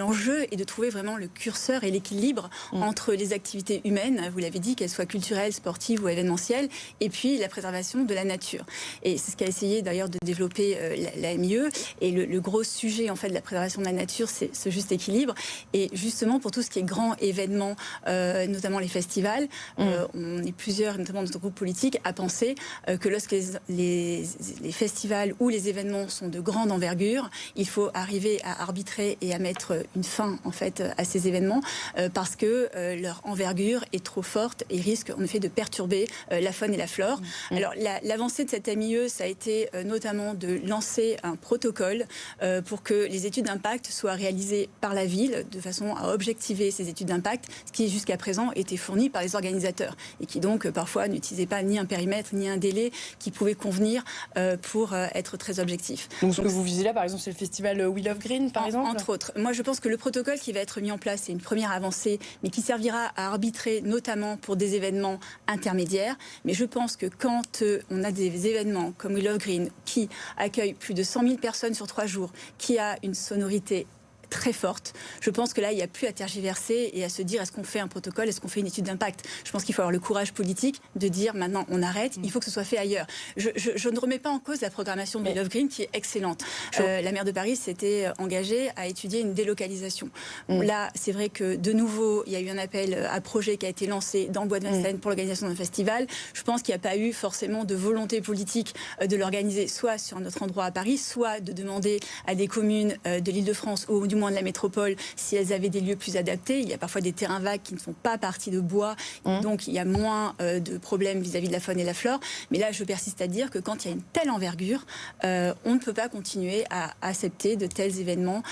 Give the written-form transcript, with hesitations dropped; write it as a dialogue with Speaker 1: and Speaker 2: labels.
Speaker 1: l'enjeu est de trouver vraiment le curseur et l'équilibre entre les activités humaines, vous l'avez dit, qu'elles soient culturelles, sportives ou événementielles, et puis la préservation de la nature. Et c'est ce qu'a essayé d'ailleurs de développer la MIE. Et le gros sujet en fait de la préservation de la nature, c'est ce juste équilibre. Et justement pour tout ce qui est grand événement, notamment les festivals, on est plusieurs, notamment dans notre groupe politique, à penser que lorsque les festivals ou les événements sont de grande envergure, il faut arriver à arbitrer et à mettre une fin en fait à ces événements parce que leur envergure est trop forte et risque en effet de perturber la faune et la flore. Alors l'avancée de cette MIE, ça a été notamment de lancer un protocole pour que les études d'impact soient réalisées par la ville de façon à objectiver ces études d'impact, ce qui jusqu'à présent était fourni par les organisateurs et qui donc parfois n'utilisaient pas ni un périmètre ni un délai qui pouvait convenir pour être très objectif.
Speaker 2: Donc ce que vous visez là par exemple c'est le festival We Love Green par exemple ?
Speaker 1: Entre autres. Moi je pense que le protocole qui va être mis en place c'est une première avancée mais qui servira à arbitrer notamment pour des événements intermédiaires. Mais je pense que quand on a des événements comme We Love Green qui accueillent plus de 100 000 personnes sur 3 jours, qui a une sonorité très forte. Je pense que là, il n'y a plus à tergiverser et à se dire est-ce qu'on fait un protocole, est-ce qu'on fait une étude d'impact. Je pense qu'il faut avoir le courage politique de dire maintenant on arrête, il faut que ce soit fait ailleurs. Je ne remets pas en cause la programmation de Love Green qui est excellente. La maire de Paris s'était engagée à étudier une délocalisation. Là, c'est vrai que de nouveau, il y a eu un appel à projet qui a été lancé dans le Bois de Vincennes pour l'organisation d'un festival. Je pense qu'il n'y a pas eu forcément de volonté politique de l'organiser soit sur un autre endroit à Paris, soit de demander à des communes de l'Île-de-France ou du moins de la métropole si elles avaient des lieux plus adaptés. Il y a parfois des terrains vagues qui ne font pas partie de bois, donc il y a moins de problèmes vis-à-vis de la faune et la flore. Mais là, je persiste à dire que quand il y a une telle envergure, on ne peut pas continuer à accepter de tels événements